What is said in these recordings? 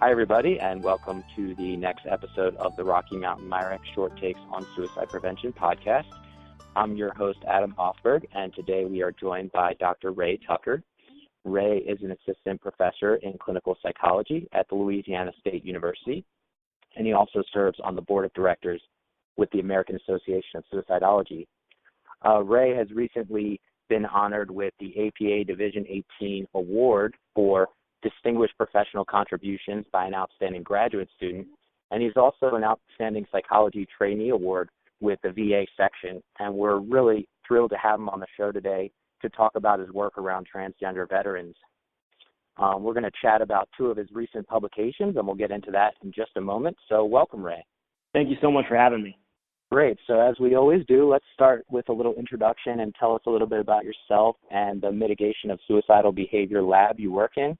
Hi, everybody, and welcome to the next episode of the Rocky Mountain Myrex Short Takes on Suicide Prevention podcast. I'm your host, Adam Hoffberg, and today we are joined by Dr. Ray Tucker. Ray is an assistant professor in clinical psychology at the Louisiana State University, and he also serves on the board of directors with the American Association of Suicidology. Ray has recently been honored with the APA Division 18 Award for Distinguished Professional Contributions by an outstanding graduate student, and he's also an Outstanding Psychology Trainee Award with the VA section, and we're really thrilled to have him on the show today to talk about his work around transgender veterans. We're going to chat about two of his recent publications, and we'll get into that in just a moment. So welcome, Ray. Thank you so much for having me. Great. So as we always do, let's start with a little introduction and tell us a little bit about yourself and the mitigation of suicidal behavior lab you work in,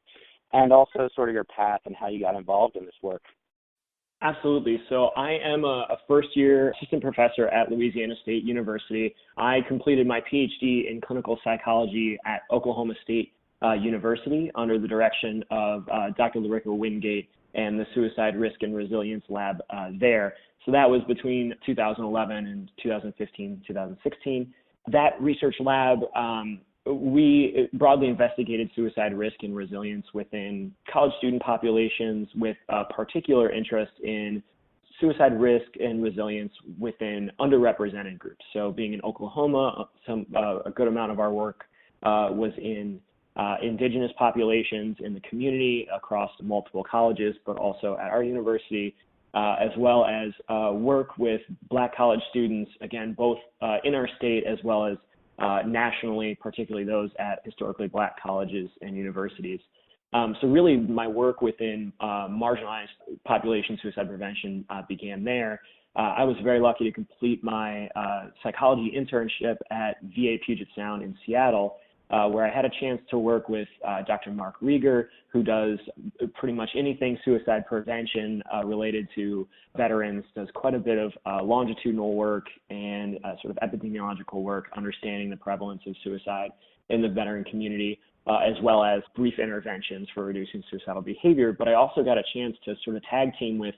and also sort of your path and how you got involved in this work. Absolutely. So I am a first-year assistant professor at Louisiana State University. I completed my PhD in clinical psychology at Oklahoma State University under the direction of Dr. Larissa Wingate and the Suicide Risk and Resilience Lab there. So that was between 2011 and 2015, 2016. That research lab, we broadly investigated suicide risk and resilience within college student populations with a particular interest in suicide risk and resilience within underrepresented groups. So being in Oklahoma, a good amount of our work was in indigenous populations in the community across multiple colleges, but also at our university, as well as work with Black college students, again, both in our state as well as nationally, particularly those at historically Black colleges and universities. So really my work within marginalized population suicide prevention began there. I was very lucky to complete my psychology internship at VA Puget Sound in Seattle, where I had a chance to work with Dr. Mark Rieger, who does pretty much anything suicide prevention related to veterans, does quite a bit of longitudinal work and sort of epidemiological work, understanding the prevalence of suicide in the veteran community, as well as brief interventions for reducing suicidal behavior. But I also got a chance to sort of tag team with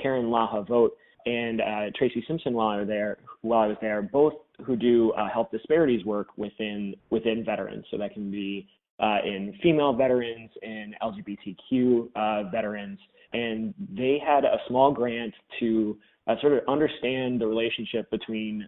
Karen Laha-Vogt and Tracy Simpson while I was there, both who do health disparities work within veterans. So that can be in female veterans and LGBTQ veterans. And they had a small grant to sort of understand the relationship between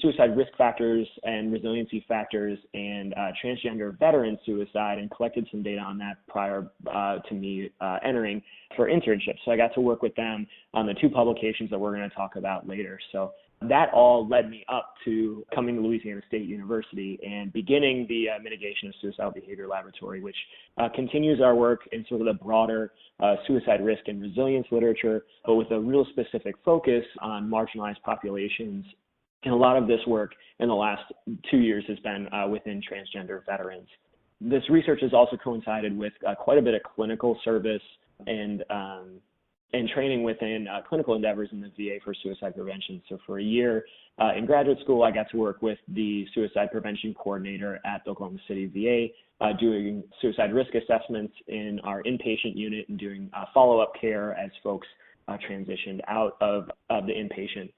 suicide risk factors and resiliency factors and transgender veteran suicide, and collected some data on that prior to me entering for internships. So I got to work with them on the two publications that we're going to talk about later. So that all led me up to coming to Louisiana State University and beginning the Mitigation of Suicidal Behavior Laboratory, which continues our work in sort of the broader suicide risk and resilience literature, but with a real specific focus on marginalized populations. And a lot of this work in the last 2 years has been within transgender veterans. This research has also coincided with quite a bit of clinical service and training within clinical endeavors in the VA for suicide prevention. So for a year in graduate school, I got to work with the suicide prevention coordinator at the Oklahoma City VA, doing suicide risk assessments in our inpatient unit and doing follow-up care as folks transitioned out of the inpatient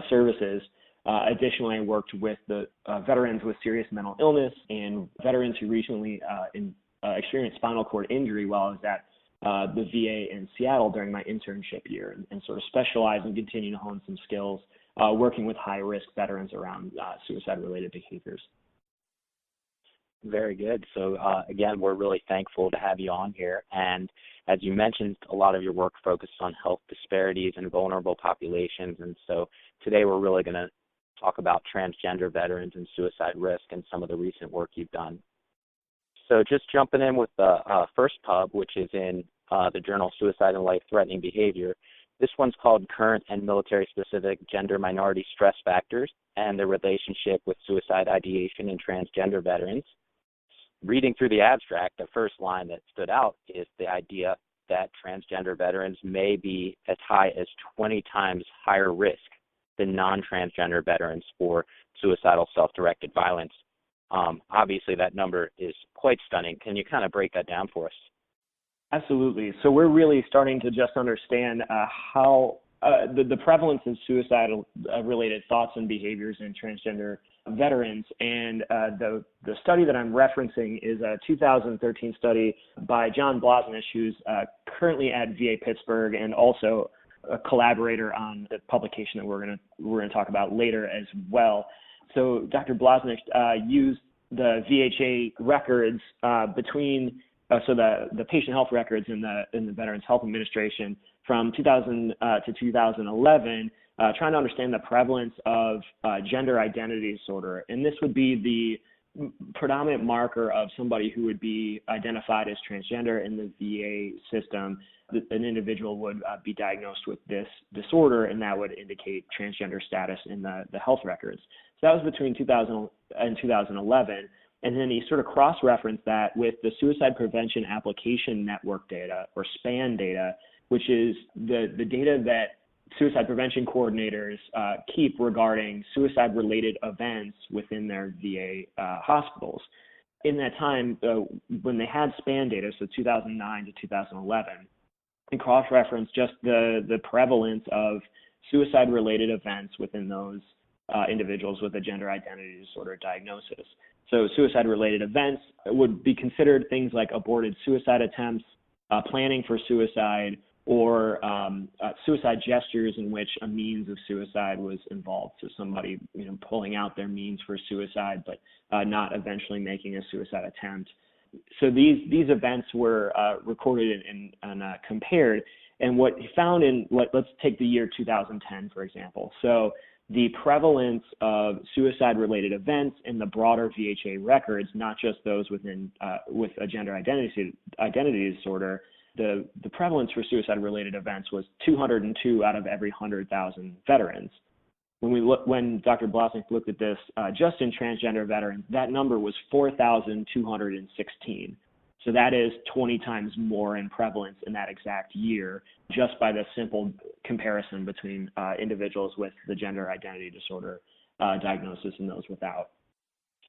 services. Additionally, I worked with the veterans with serious mental illness and veterans who recently experienced spinal cord injury while I was at the VA in Seattle during my internship year, and sort of specialize and continue to hone some skills working with high-risk veterans around suicide-related behaviors. Very good. So again, we're really thankful to have you on here. And as you mentioned, a lot of your work focused on health disparities and vulnerable populations. And so today we're really going to talk about transgender veterans and suicide risk and some of the recent work you've done. So just jumping in with the first pub, which is in the journal Suicide and Life-Threatening Behavior. This one's called Current and Military-Specific Gender Minority Stress Factors and the Relationship with Suicide Ideation in Transgender Veterans. Reading through the abstract, the first line that stood out is the idea that transgender veterans may be as high as 20 times higher risk than non-transgender veterans for suicidal self-directed violence. Obviously, that number is quite stunning. Can you kind of break that down for us? Absolutely. So we're really starting to just understand how the prevalence of suicidal related thoughts and behaviors in transgender veterans. And the study that I'm referencing is a 2013 study by John Blaznish, who's currently at VA Pittsburgh and also a collaborator on the publication that we're going to talk about later as well. So Dr. Blaznish used the VHA records between so the patient health records in the Veterans Health Administration from 2000 to 2011, trying to understand the prevalence of gender identity disorder. And this would be the predominant marker of somebody who would be identified as transgender in the VA system. An individual would be diagnosed with this disorder, and that would indicate transgender status in the health records. So that was between 2000 and 2011. And then he sort of cross-referenced that with the Suicide Prevention Application Network data, or SPAN data, which is the data that suicide prevention coordinators keep regarding suicide-related events within their VA hospitals. In that time, when they had SPAN data, so 2009 to 2011, and cross-referenced just the prevalence of suicide-related events within those individuals with a gender identity disorder diagnosis. So suicide-related events would be considered things like aborted suicide attempts, planning for suicide, or suicide gestures in which a means of suicide was involved. So somebody, pulling out their means for suicide, but not eventually making a suicide attempt. So these events were recorded and compared. And what he found let's take the year 2010, for example. So the prevalence of suicide-related events in the broader VHA records, not just those with a gender identity disorder, the prevalence for suicide-related events was 202 out of every 100,000 veterans. When Dr. Blaznish looked at this, just in transgender veterans, that number was 4,216. So that is 20 times more in prevalence in that exact year, just by the simple comparison between individuals with the gender identity disorder diagnosis and those without.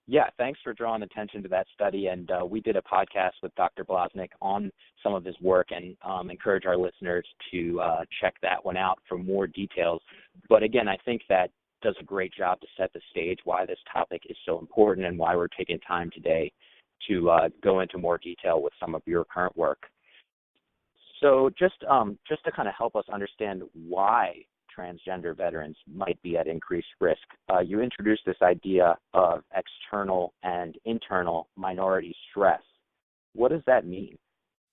Yeah, thanks for drawing attention to that study. And we did a podcast with Dr. Blaznish on some of his work, and encourage our listeners to check that one out for more details. But again, I think that does a great job to set the stage why this topic is so important and why we're taking time today to go into more detail with some of your current work. So just to kind of help us understand why transgender veterans might be at increased risk, you introduced this idea of external and internal minority stress. What does that mean?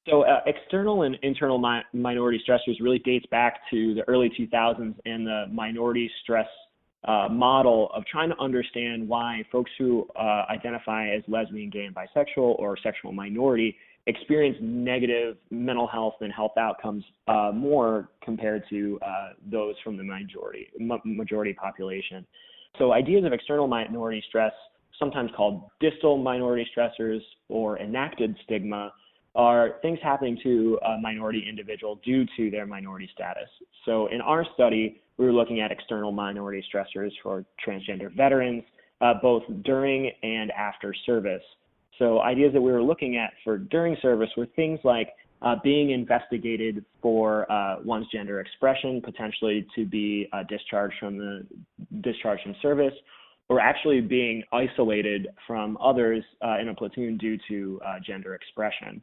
So external and internal minority stressors really dates back to the early 2000s and the minority stress model of trying to understand why folks who identify as lesbian, gay, and bisexual or sexual minority experience negative mental health and health outcomes more compared to those from the majority population. So ideas of external minority stress, sometimes called distal minority stressors or enacted stigma, are things happening to a minority individual due to their minority status. So in our study, we were looking at external minority stressors for transgender veterans, both during and after service. So ideas that we were looking at for during service were things like being investigated for one's gender expression, potentially to be discharged from service, or actually being isolated from others in a platoon due to gender expression.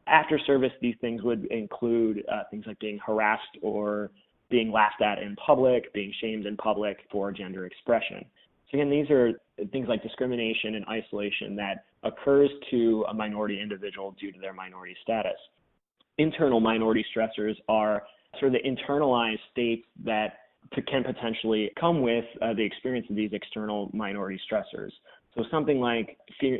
After service, these things would include things like being harassed or being laughed at in public, being shamed in public for gender expression. So again, these are things like discrimination and isolation that occurs to a minority individual due to their minority status. Internal minority stressors are sort of the internalized states that can potentially come with the experience of these external minority stressors. So something like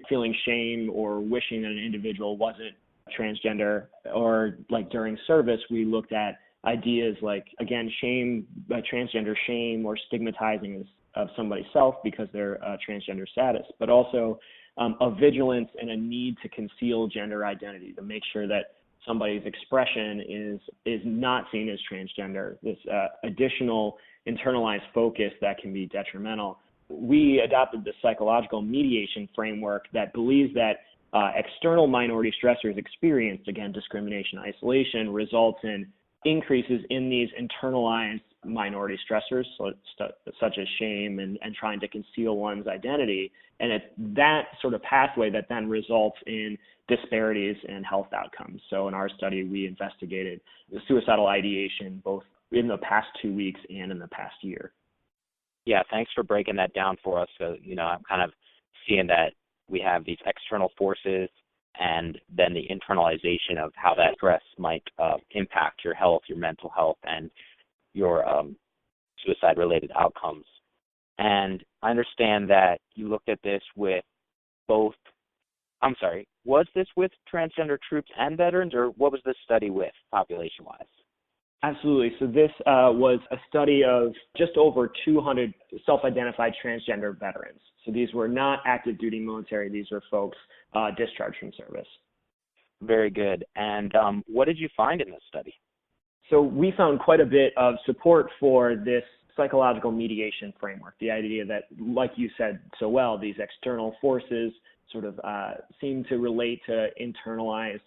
feeling shame or wishing that an individual wasn't transgender, or like during service, we looked at ideas like, again, shame, transgender shame, or stigmatizing of somebody's self because they're transgender status, but also a vigilance and a need to conceal gender identity, to make sure that somebody's expression is not seen as transgender, this additional internalized focus that can be detrimental. We adopted the psychological mediation framework that believes that external minority stressors experienced, again, discrimination, isolation, results in increases in these internalized minority stressors, such as shame and trying to conceal one's identity. And it's that sort of pathway that then results in disparities in health outcomes. So in our study, we investigated the suicidal ideation both in the past 2 weeks and in the past year. Yeah, thanks for breaking that down for us. So, I'm kind of seeing that we have these external forces and then the internalization of how that stress might impact your health, your mental health, and your suicide-related outcomes. And I understand that you looked at this with was this with transgender troops and veterans, or what was this study with population-wise? Absolutely. So this was a study of just over 200 self-identified transgender veterans. So these were not active duty military. These were folks discharged from service. Very good. And what did you find in this study? So we found quite a bit of support for this psychological mediation framework, the idea that, like you said so well, these external forces sort of seem to relate to internalized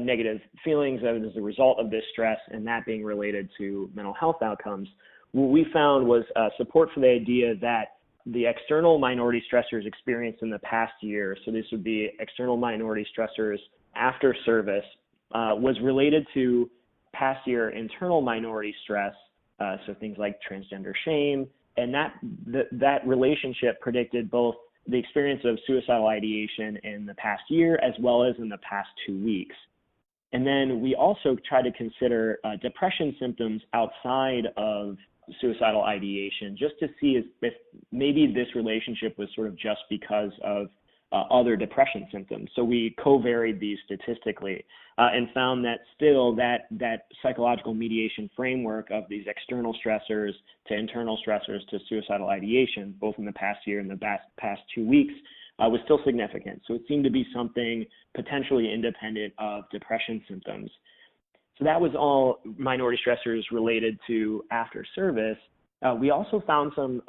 negative feelings as a result of this stress, and that being related to mental health outcomes. What we found was support for the idea that the external minority stressors experienced in the past year, so this would be external minority stressors after service, was related to past year internal minority stress, so things like transgender shame, and that relationship predicted both the experience of suicidal ideation in the past year as well as in the past 2 weeks. And then we also try to consider depression symptoms outside of suicidal ideation, just to see if maybe this relationship was sort of just because of other depression symptoms. So we covaried these statistically and found that still that psychological mediation framework of these external stressors to internal stressors to suicidal ideation, both in the past year and the past 2 weeks, was still significant. So it seemed to be something potentially independent of depression symptoms. So that was all minority stressors related to after service. We also found some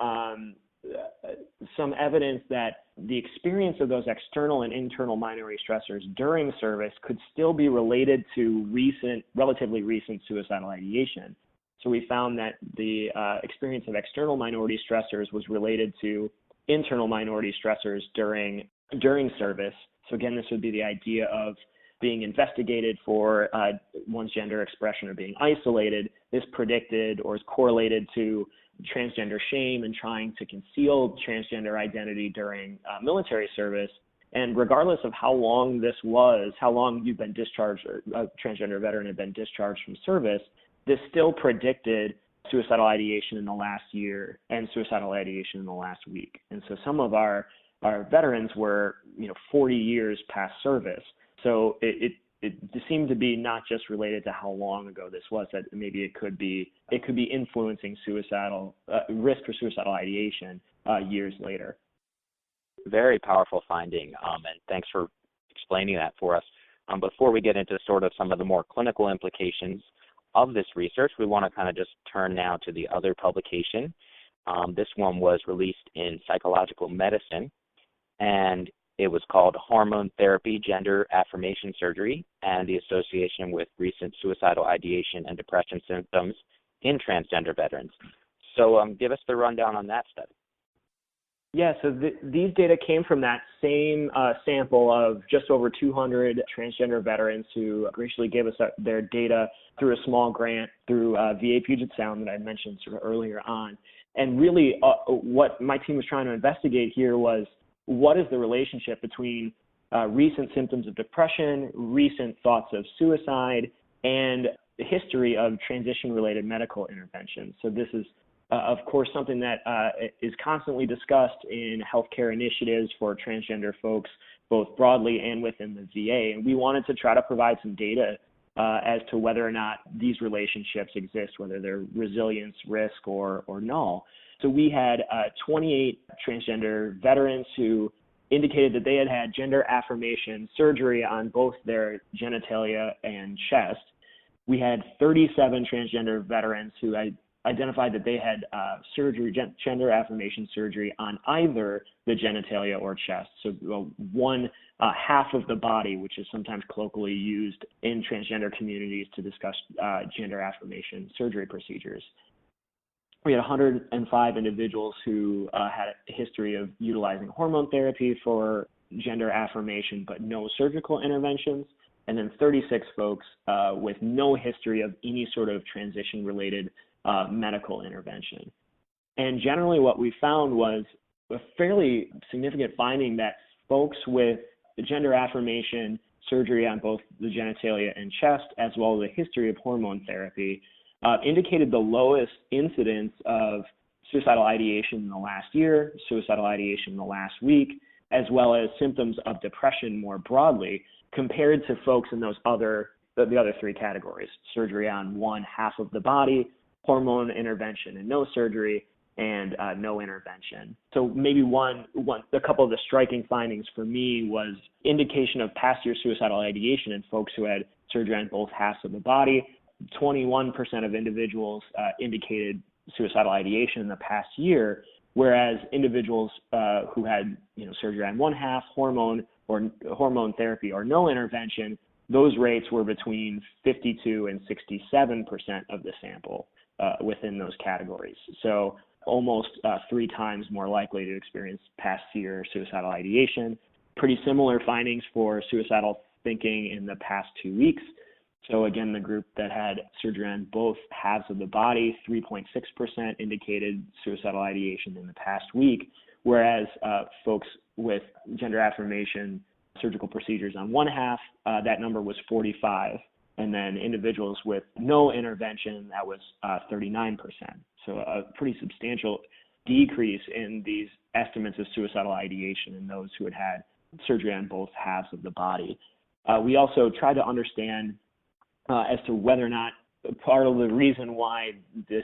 evidence that the experience of those external and internal minority stressors during service could still be related to relatively recent suicidal ideation. So we found that the experience of external minority stressors was related to internal minority stressors during service. So again, this would be the idea of being investigated for one's gender expression or being isolated. This predicted or is correlated to transgender shame and trying to conceal transgender identity during military service. And regardless of how long this was, how long you've been discharged, or a transgender veteran had been discharged from service, this still predicted suicidal ideation in the last year and suicidal ideation in the last week. And so some of our veterans were 40 years past service. So it seemed to be not just related to how long ago this was, that maybe it could be influencing suicidal risk for suicidal ideation years later. Very powerful finding, and thanks for explaining that for us. Before we get into sort of some of the more clinical implications of this research, we want to kind of just turn now to the other publication. This one was released in Psychological Medicine, and it was called Hormone Therapy, Gender Affirmation Surgery, and the Association with Recent Suicidal Ideation and Depression Symptoms in Transgender Veterans. So give us the rundown on that study. Yeah, so these data came from that same sample of just over 200 transgender veterans who graciously gave us their data through a small grant through VA Puget Sound that I mentioned sort of earlier on. And really what my team was trying to investigate here was, what is the relationship between recent symptoms of depression, recent thoughts of suicide, and the history of transition-related medical interventions? So this is, of course, something that is constantly discussed in healthcare initiatives for transgender folks, both broadly and within the VA. And we wanted to try to provide some data as to whether or not these relationships exist, whether they're resilience, risk, or null. So we had 28 transgender veterans who indicated that they had had gender affirmation surgery on both their genitalia and chest. We had 37 transgender veterans who identified that they had surgery, gender affirmation surgery on either the genitalia or chest. So one half of the body, which is sometimes colloquially used in transgender communities to discuss gender affirmation surgery procedures. We had 105 individuals who had a history of utilizing hormone therapy for gender affirmation, but no surgical interventions, and then 36 folks with no history of any sort of transition-related medical intervention. And generally what we found was a fairly significant finding that folks with gender affirmation surgery on both the genitalia and chest, as well as a history of hormone therapy, indicated the lowest incidence of suicidal ideation in the last year, suicidal ideation in the last week, as well as symptoms of depression more broadly, compared to folks in the other three categories: surgery on one half of the body, hormone intervention and no surgery, and no intervention. So maybe a couple of the striking findings for me was indication of past year suicidal ideation in folks who had surgery on both halves of the body. 21% of individuals indicated suicidal ideation in the past year, whereas individuals who had surgery on one half, hormone therapy or no intervention, those rates were between 52 and 67% of the sample within those categories. So almost 3 times more likely to experience past year suicidal ideation. Pretty similar findings for suicidal thinking in the past 2 weeks. So again, the group that had surgery on both halves of the body, 3.6% indicated suicidal ideation in the past week, whereas folks with gender affirmation surgical procedures on one half, that number was 45. And then individuals with no intervention, that was 39%. So a pretty substantial decrease in these estimates of suicidal ideation in those who had surgery on both halves of the body. We also tried to understand as to whether or not part of the reason why this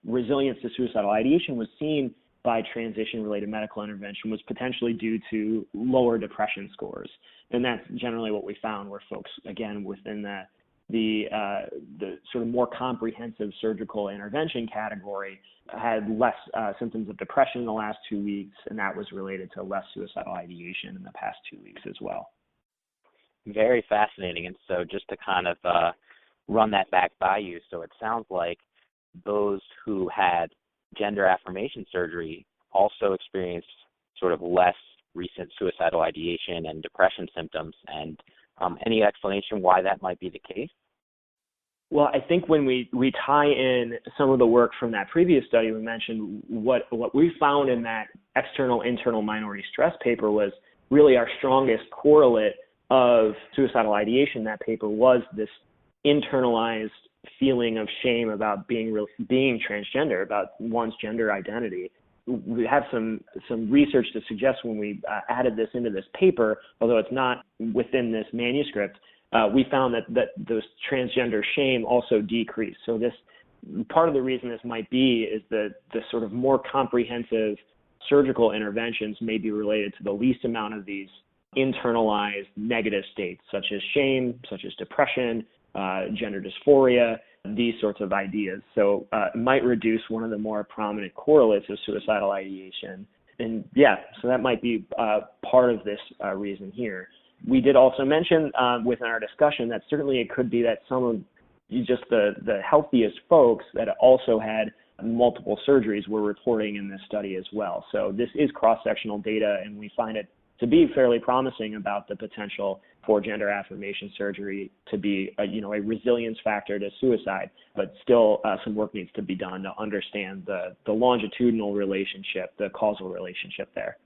resilience to suicidal ideation was seen by transition-related medical intervention was potentially due to lower depression scores. And that's generally what we found, where folks, again, within the sort of more comprehensive surgical intervention category had less symptoms of depression in the last 2 weeks, and that was related to less suicidal ideation in the past 2 weeks as well. Very fascinating. And so just to kind of run that back by you, so it sounds like those who had gender affirmation surgery also experienced sort of less recent suicidal ideation and depression symptoms. And any explanation why that might be the case? Well, I think when we tie in some of the work from that previous study, we mentioned what we found in that external-internal minority stress paper was really our strongest correlate of suicidal ideation. That paper was this internalized feeling of shame about being transgender, about one's gender identity. We have some research to suggest when we added this into this paper, although it's not within this manuscript, we found that those transgender shame also decreased. So this part of the reason this might be is the sort of more comprehensive surgical interventions may be related to the least amount of these internalized negative states, such as shame, such as depression, gender dysphoria, these sorts of ideas. So it might reduce one of the more prominent correlates of suicidal ideation. And so that might be part of this reason here. We did also mention within our discussion that certainly it could be that some of just the healthiest folks that also had multiple surgeries were reporting in this study as well. So this is cross-sectional data, and we find it to be fairly promising about the potential for gender affirmation surgery to be a resilience factor to suicide, but still some work needs to be done to understand the longitudinal relationship, the causal relationship there.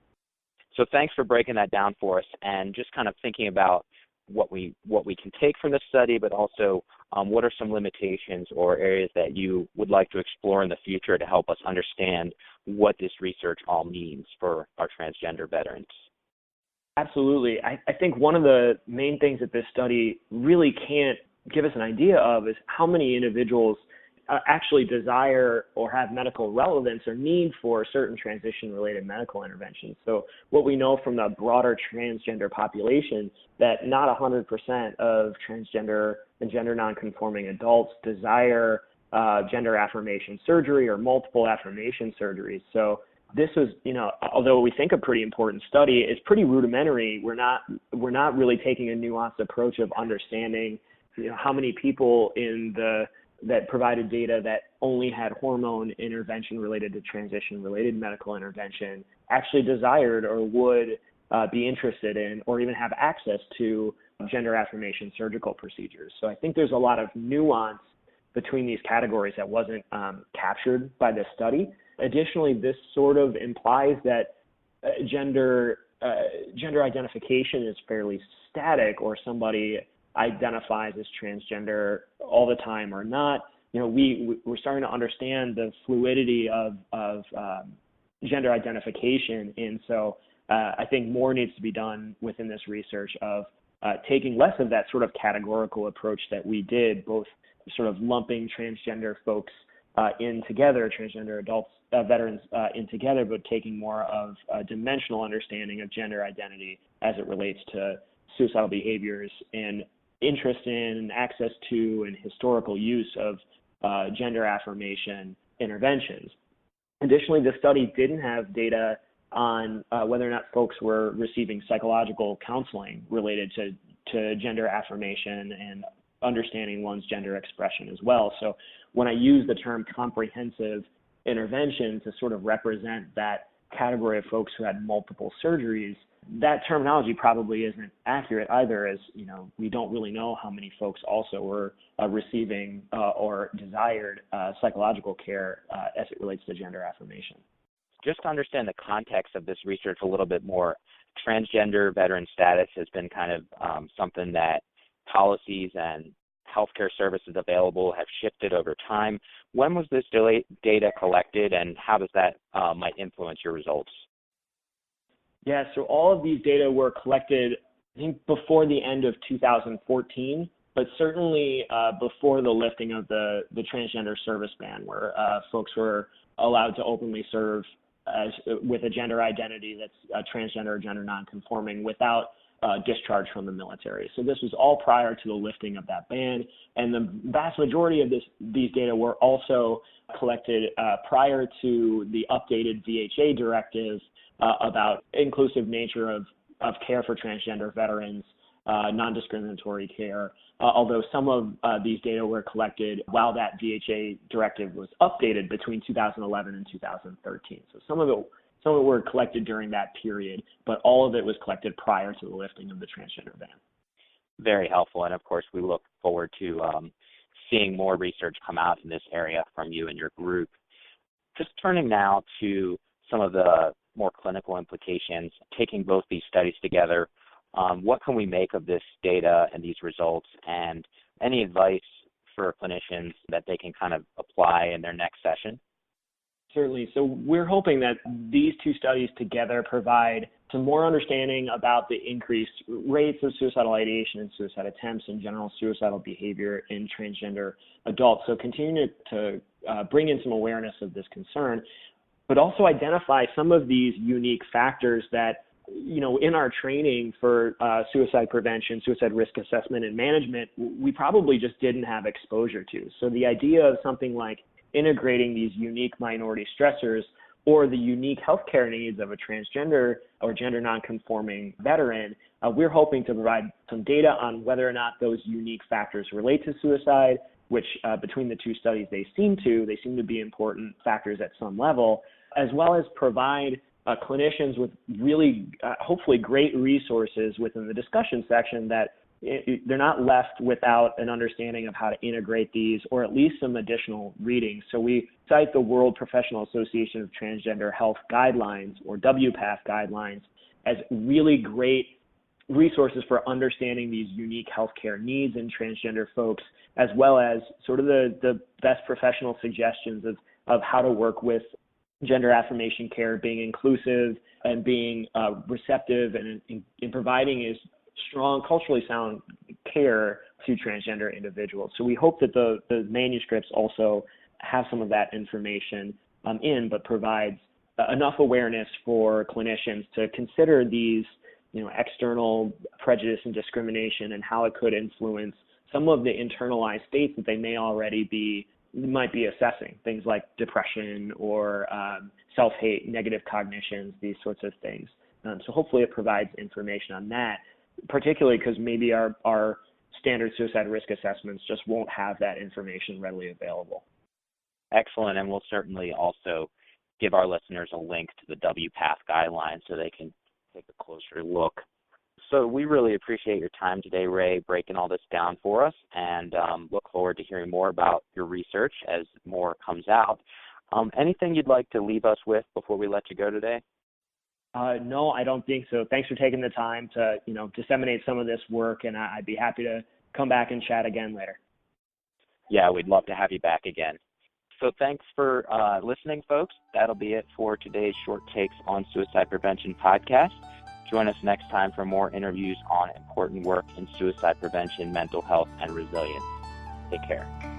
So thanks for breaking that down for us, and just kind of thinking about what we can take from this study, but also what are some limitations or areas that you would like to explore in the future to help us understand what this research all means for our transgender veterans? Absolutely. I think one of the main things that this study really can't give us an idea of is how many individuals actually desire or have medical relevance or need for certain transition-related medical interventions. So what we know from the broader transgender population, that not 100% of transgender and gender nonconforming adults desire gender affirmation surgery or multiple affirmation surgeries. So this was, although we think a pretty important study, it's pretty rudimentary. We're not really taking a nuanced approach of understanding, how many people that provided data that only had hormone intervention related to transition related medical intervention actually desired or would be interested in or even have access to gender affirmation surgical procedures. So I think there's a lot of nuance between these categories that wasn't captured by this study. Additionally, this sort of implies that gender identification is fairly static, or somebody identifies as transgender all the time or not. We're starting to understand the fluidity of gender identification, and so I think more needs to be done within this research of taking less of that sort of categorical approach that we did, both sort of lumping transgender folks in together, transgender adults, veterans in together, but taking more of a dimensional understanding of gender identity as it relates to suicidal behaviors and interest in and access to and historical use of gender affirmation interventions. Additionally, the study didn't have data on whether or not folks were receiving psychological counseling related to gender affirmation and understanding one's gender expression as well. So when I use the term comprehensive intervention to sort of represent that category of folks who had multiple surgeries, that terminology probably isn't accurate either, as we don't really know how many folks also were receiving or desired psychological care as it relates to gender affirmation. Just to understand the context of this research a little bit more, transgender veteran status has been kind of something that policies and healthcare services available have shifted over time. When was this data collected, and how does that might influence your results? Yeah, so all of these data were collected, I think, before the end of 2014, but certainly before the lifting of the transgender service ban, where folks were allowed to openly serve with a gender identity that's transgender or gender nonconforming without discharge from the military. So this was all prior to the lifting of that ban, and the vast majority of these data were also collected prior to the updated VHA directive about inclusive nature of care for transgender veterans, non-discriminatory care, although some of these data were collected while that VHA directive was updated between 2011 and 2013. So some of it were collected during that period, but all of it was collected prior to the lifting of the transgender ban. Very helpful, and of course we look forward to seeing more research come out in this area from you and your group. Just turning now to some of the more clinical implications, taking both these studies together, what can we make of this data and these results, and any advice for clinicians that they can kind of apply in their next session? Certainly. So we're hoping that these two studies together provide some more understanding about the increased rates of suicidal ideation and suicide attempts and general suicidal behavior in transgender adults. So continue to bring in some awareness of this concern, but also identify some of these unique factors that, in our training for suicide prevention, suicide risk assessment and management, we probably just didn't have exposure to. So the idea of something like integrating these unique minority stressors or the unique healthcare needs of a transgender or gender nonconforming veteran, we're hoping to provide some data on whether or not those unique factors relate to suicide, which between the two studies they seem to be important factors at some level, as well as provide clinicians with really hopefully great resources within the discussion section that they're not left without an understanding of how to integrate these, or at least some additional reading. So we cite the World Professional Association of Transgender Health Guidelines, or WPATH guidelines, as really great resources for understanding these unique healthcare needs in transgender folks, as well as sort of the best professional suggestions of how to work with gender affirmation care, being inclusive and being receptive and in providing is strong, culturally sound care to transgender individuals. So we hope that the manuscripts also have some of that information but provides enough awareness for clinicians to consider these, external prejudice and discrimination and how it could influence some of the internalized states that they may already be might be assessing, things like depression or self-hate, negative cognitions, these sorts of things. So hopefully it provides information on that, particularly because maybe our standard suicide risk assessments just won't have that information readily available. Excellent, and we'll certainly also give our listeners a link to the WPATH guidelines so they can take a closer look. So we really appreciate your time today, Ray, breaking all this down for us, and look forward to hearing more about your research as more comes out. Anything you'd like to leave us with before we let you go today? No, I don't think so. Thanks for taking the time to, disseminate some of this work, and I'd be happy to come back and chat again later. Yeah, we'd love to have you back again. So thanks for listening, folks. That'll be it for today's Short Takes on Suicide Prevention podcast. Join us next time for more interviews on important work in suicide prevention, mental health, and resilience. Take care.